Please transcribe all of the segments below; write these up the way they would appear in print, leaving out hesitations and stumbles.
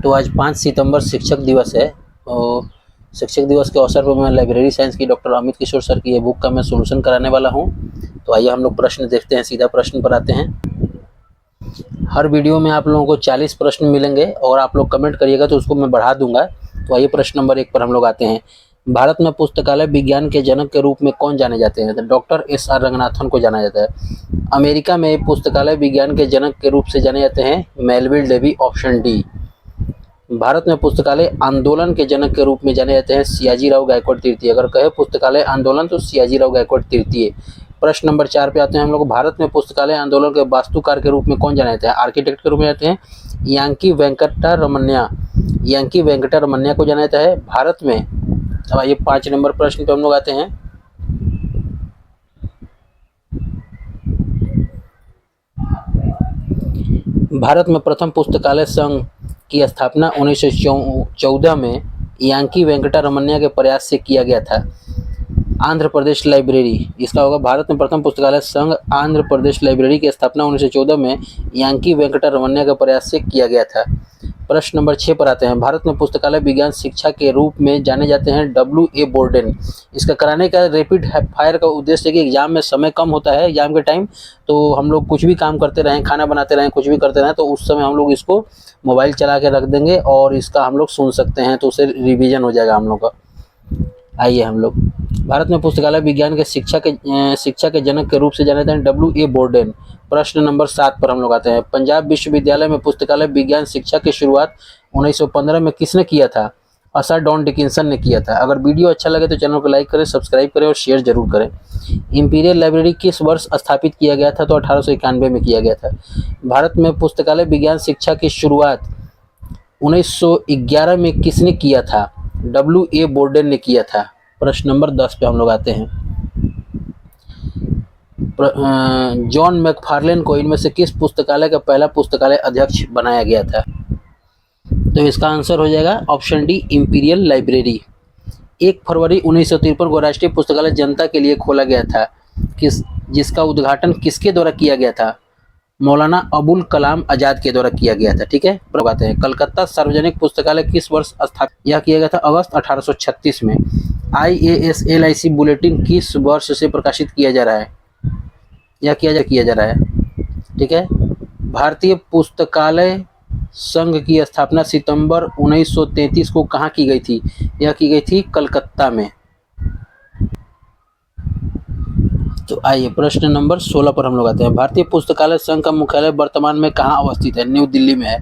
तो आज 5 सितंबर शिक्षक दिवस है और शिक्षक दिवस के अवसर पर मैं लाइब्रेरी साइंस की डॉक्टर अमित किशोर सर की ये बुक का मैं सोल्यूशन कराने वाला हूँ। तो आइए हम लोग प्रश्न देखते हैं, सीधा प्रश्न पर आते हैं। हर वीडियो में आप लोगों को 40 प्रश्न मिलेंगे और आप लोग कमेंट करिएगा तो उसको मैं बढ़ा दूंगा। तो आइए प्रश्न नंबर 1 पर हम लोग आते हैं। भारत में पुस्तकालय विज्ञान के जनक के रूप में कौन जाने जाते हैं? तो डॉक्टर एस.आर. रंगनाथन को जाना जाता है। अमेरिका में पुस्तकालय विज्ञान के जनक के रूप से जाने जाते हैं Melvil Dewey, option D. Bharat में पुस्तकालय आंदोलन के जनक के रूप में जाने जाते हैं सियाजीराव गायकवाड़ तृतीय। अगर कहे पुस्तकालय आंदोलन तो सियाजीराव गायकवाड़ तृतीय। प्रश्न नंबर 4 पे आते हैं हम लोग। भारत में पुस्तकालय आंदोलन के वास्तुकार के रूप में कौन जाने जाते हैं? आर्किटेक्ट के रूप में जाते हैं यांकी वेंकटा रमन्या। यांकी वेंकटा रमन्या को जाना जाता है भारत में। अब आइए 5 नंबर प्रश्न पे हम लोग आते हैं। भारत में प्रथम पुस्तकालय संघ की स्थापना 1914 में यांकी वेंकटा रमन्या के प्रयास से किया गया था। आंध्र प्रदेश लाइब्रेरी इसका होगा। भारत में प्रथम पुस्तकालय संघ आंध्र प्रदेश लाइब्रेरी की स्थापना 1914 में यांकी वेंकटा रमन्या के प्रयास से किया गया था। प्रश्न नंबर 6 पर आते हैं। भारत में पुस्तकालय विज्ञान शिक्षा के रूप में जाने जाते हैं W.A. बोर्डेन। इसका कराने का रैपिड फायर का उद्देश्य है कि एग्जाम में समय कम होता है, एग्जाम के टाइम, तो हम लोग कुछ भी काम करते रहें, खाना बनाते रहें, कुछ भी करते रहें, तो उस समय हम लोग इसको मोबाइल चला के रख देंगे और इसका हम लोग सुन सकते हैं, तो उससे रिविजन हो जाएगा हम लोग का। आइए हम लोग भारत में पुस्तकालय विज्ञान के शिक्षा के जनक के रूप से जाने जाते हैं W.A. बोर्डेन। प्रश्न नंबर 7 पर हम लोग आते हैं। पंजाब विश्वविद्यालय में पुस्तकालय विज्ञान शिक्षा की शुरुआत 1915 में किसने किया था? असर डॉन डिकिंसन ने किया था। अगर वीडियो अच्छा लगे तो चैनल को लाइक करें, सब्सक्राइब करें और शेयर जरूर करें। इंपीरियल लाइब्रेरी किस वर्ष स्थापित किया गया था? तो 1891 में किया गया था। भारत में पुस्तकालय विज्ञान शिक्षा की शुरुआत 1911 में किसने किया था? W.A. बोर्डेन ने किया था। प्रश्न नंबर 10 पे हम लोग आते हैं। जॉन मैकफार्लेन को इनमें से किस पुस्तकालय का पहला पुस्तकालय अध्यक्ष बनाया गया था? तो इसका आंसर हो जाएगा ऑप्शन डी, इंपीरियल लाइब्रेरी। 1 फरवरी 1953 को राष्ट्रीय पुस्तकालय जनता के लिए खोला गया था, जिसका उद्घाटन किसके द्वारा किया गया था? मौलाना अबुल कलाम आजाद के द्वारा किया गया था। ठीक है, बात है। कलकत्ता सार्वजनिक पुस्तकालय किस वर्ष स्थापित? यह किया गया था अगस्त 1836 में। IASLIC बुलेटिन किस वर्ष से प्रकाशित किया जा रहा है? यह किया जा रहा है। ठीक है, भारतीय पुस्तकालय संघ की स्थापना सितंबर 1933 को कहाँ की गई थी? यह की गई थी कलकत्ता में। तो आइए प्रश्न नंबर 16 पर हम लोग आते हैं। भारतीय पुस्तकालय संघ का मुख्यालय वर्तमान में कहाँ अवस्थित है? न्यू दिल्ली में है।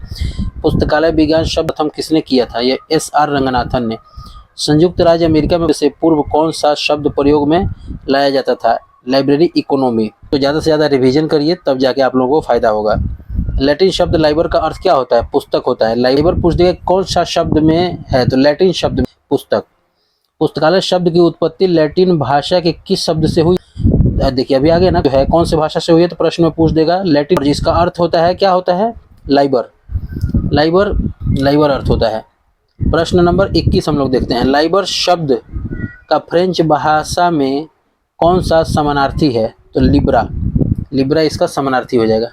पुस्तकालय विज्ञान शब्द प्रथम किसने किया था? यह S.R. रंगनाथन ने। संयुक्त राज्य अमेरिका में से पूर्व कौन सा शब्द प्रयोग में लाया जाता था? Library economy. तो ज़्यादा से ज़्यादा रिवीजन करिए, तब जाके आप लोगों को फायदा होगा। लैटिन शब्द लाइबर का अर्थ क्या होता है? पुस्तक होता है। लाइबर पूछ देगा कौन सा शब्द में है, तो लैटिन शब्द में पुस्तक। पुस्तकालय शब्द की उत्पत्ति लैटिन भाषा के किस शब्द से हुई? देखिए अभी आगे ना, जो है कौन से भाषा से हुई है, तो प्रश्न में पूछ देगा लैटिन, जिसका अर्थ होता है क्या होता है? लाइबर। लाइबर अर्थ होता है। प्रश्न नंबर 21 हम लोग देखते हैं। लाइबर शब्द का फ्रेंच भाषा में कौन सा समानार्थी है? तो लिब्रा इसका समानार्थी हो जाएगा।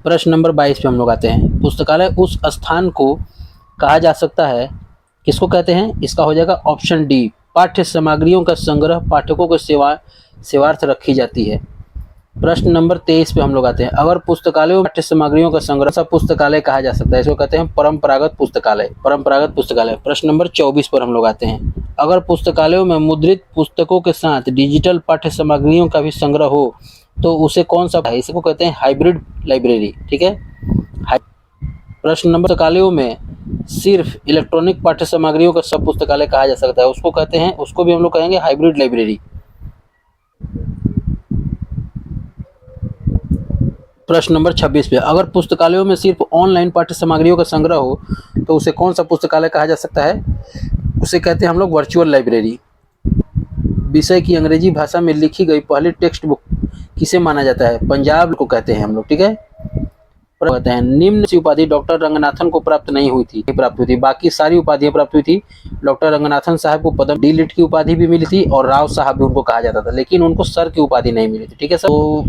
प्रश्न नंबर 22 पे हम लोग आते हैं। पुस्तकालय उस स्थान को कहा जा सकता है, किसको कहते हैं? इसका हो जाएगा ऑप्शन डी, पाठ्य सामग्रियों का संग्रह पाठकों को सेवार्थ रखी जाती है। प्रश्न नंबर 23 पे हम लोग आते हैं। अगर पुस्तकालयों में पाठ्य सामग्रियों का संग्रह सा पुस्तकालय कहा जा सकता है? इसको कहते हैं परंपरागत पुस्तकालय। प्रश्न नंबर 24 पर हम लोग आते हैं। अगर पुस्तकालयों में मुद्रित पुस्तकों के साथ डिजिटल पाठ्य सामग्रियों का भी संग्रह हो तो उसे कौन सा है? इसको कहते हैं हाइब्रिड लाइब्रेरी। ठीक है। प्रश्न नंबर, पुस्तकालयों में सिर्फ इलेक्ट्रॉनिक पाठ्य सामग्रियों का सब पुस्तकालय कहा जा सकता है? उसको कहते हैं, उसको भी हम लोग कहेंगे हाइब्रिड लाइब्रेरी। प्रश्न नंबर 26 पे, अगर पुस्तकालयों में सिर्फ ऑनलाइन पाठ्य सामग्रियों का संग्रह हो तो उसे कौन सा पुस्तकालय कहा जा सकता है? उसे कहते हैं हम लोग वर्चुअल लाइब्रेरी। विषय की अंग्रेजी भाषा में लिखी गई पहली टेक्स्ट बुक किसे माना जाता है? पंजाब को कहते हैं हम लोग। ठीक है। कहते हैं निम्न सी उपाधि डॉक्टर रंगनाथन को प्राप्त नहीं हुई थी, बाकी सारी उपाधियां प्राप्त हुई थी। डॉक्टर रंगनाथन साहब को पद्म डी लिट की उपाधि भी मिली थी और राव साहब भी उनको कहा जाता था, लेकिन उनको सर की उपाधि नहीं मिली थी। ठीक है सर, तो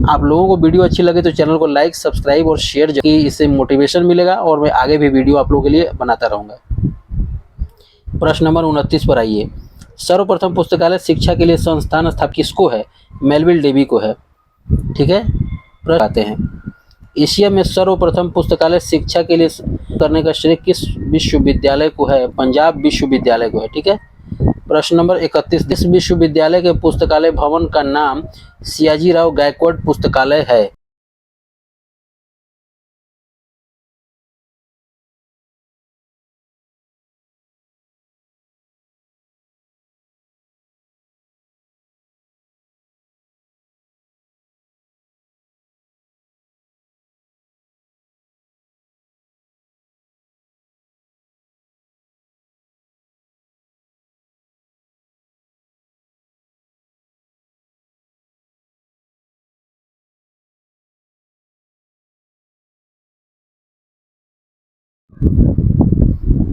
आप लोगों को वीडियो अच्छी लगे तो चैनल को लाइक, सब्सक्राइब और शेयर, कि इससे मोटिवेशन मिलेगा और मैं आगे भी वीडियो आप लोगों के लिए बनाता रहूँगा। प्रश्न नंबर 29 पर आइए। सर्वप्रथम पुस्तकालय शिक्षा के लिए संस्थान स्थापित किसको है? मेलविल डेवी को है। ठीक है, प्रश्न आते हैं। एशिया में सर्वप्रथम पुस्तकालय शिक्षा के लिए करने का श्रेय किस विश्वविद्यालय को है? पंजाब विश्वविद्यालय को है। ठीक है, प्रश्न नंबर 31। इस विश्वविद्यालय के पुस्तकालय भवन का नाम सियाजीराव गायकवाड़ पुस्तकालय है।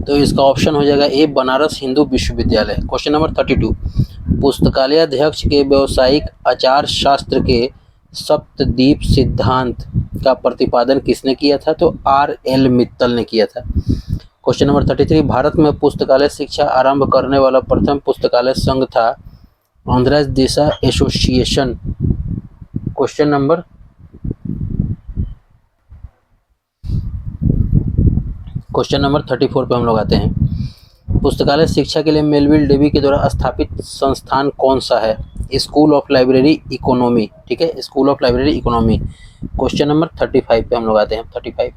तो इसका ऑप्शन हो जाएगा ए, बनारस हिंदू विश्वविद्यालय। Question number 32। पुस्तकालय अध्यक्ष के व्यावसायिक आचार शास्त्र के सप्तद्वीप सिद्धांत का प्रतिपादन किसने किया था? तो R.L. मित्तल ने किया था। Question number 33। भारत में पुस्तकालय शिक्षा आरंभ करने वाला प्रथम पुस्तकालय संघ था आंध्र देशा एसोसिएशन। क्वेश्चन नंबर 34 पे हम लोग आते हैं। पुस्तकालय शिक्षा के लिए मेलविल डेवी के द्वारा स्थापित संस्थान कौन सा है? School of library economy. ठीक है, school of library economy. Question number 35 पे हम लोग आते हैं। 35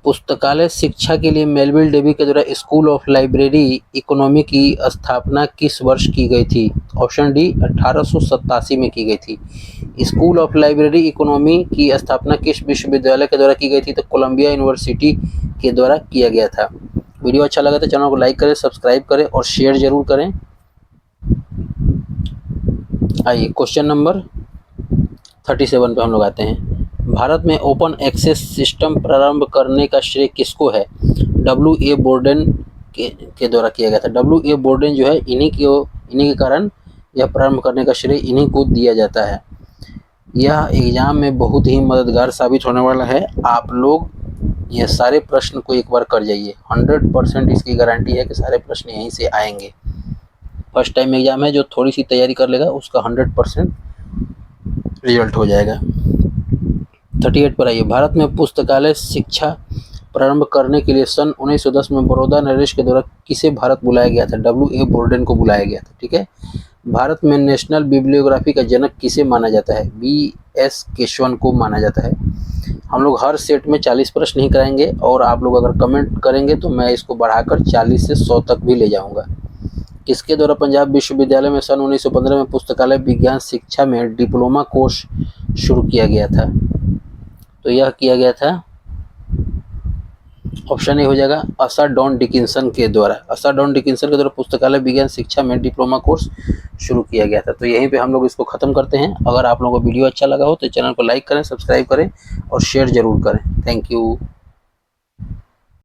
पुस्तकालय शिक्षा के लिए मेलविल डेवी के द्वारा स्कूल ऑफ लाइब्रेरी इकोनॉमी की स्थापना किस वर्ष की गई थी? ऑप्शन डी, 1887 में की गई थी। स्कूल ऑफ लाइब्रेरी इकोनॉमी की स्थापना किस विश्वविद्यालय के द्वारा की गई थी? तो कोलंबिया यूनिवर्सिटी के द्वारा किया गया था। वीडियो अच्छा लगा तो चैनल को लाइक करें, सब्सक्राइब करें और शेयर जरूर करें। आइए क्वेश्चन नंबर 37 पे हम लोग आते हैं। भारत में ओपन एक्सेस सिस्टम प्रारंभ करने का श्रेय किसको है? W.A. बोर्डेन के द्वारा किया गया था। W.A. बोर्डेन जो है, इन्हीं के कारण यह प्रारंभ करने का श्रेय इन्हीं को दिया जाता है। यह एग्जाम में बहुत ही मददगार साबित होने वाला है। आप लोग ये सारे प्रश्न को एक बार कर जाइए, 100% इसकी गारंटी है कि सारे प्रश्न यहीं से आएंगे। फर्स्ट टाइम एग्जाम है, जो थोड़ी सी तैयारी कर लेगा उसका 100% रिजल्ट हो जाएगा। 38 पर आइए। भारत में पुस्तकालय शिक्षा प्रारंभ करने के लिए सन 1910 में बड़ौदा नरेश के द्वारा किसे भारत बुलाया गया था? W.A. बोर्डेन को बुलाया गया था। ठीक है, भारत में नेशनल बिब्लियोग्राफी का जनक किसे माना जाता है? B.S. केशवन को माना जाता है। हम लोग हर सेट में 40 प्रश्न ही कराएंगे और आप लोग अगर कमेंट करेंगे तो मैं इसको बढ़ाकर 40 से 100 तक भी ले जाऊंगा। किसके द्वारा पंजाब विश्वविद्यालय में सन 1915 में पुस्तकालय विज्ञान शिक्षा में डिप्लोमा कोर्स शुरू किया गया था? तो यह किया गया था, ऑप्शन ए हो जाएगा, आशा डॉन डिकिंसन के द्वारा। आशा डॉन डिकिंसन के द्वारा पुस्तकालय विज्ञान शिक्षा में डिप्लोमा कोर्स शुरू किया गया था। तो यहीं पे हम लोग इसको ख़त्म करते हैं। अगर आप लोगों को वीडियो अच्छा लगा हो तो चैनल को लाइक करें, सब्सक्राइब करें और शेयर ज़रूर करें। Thank you.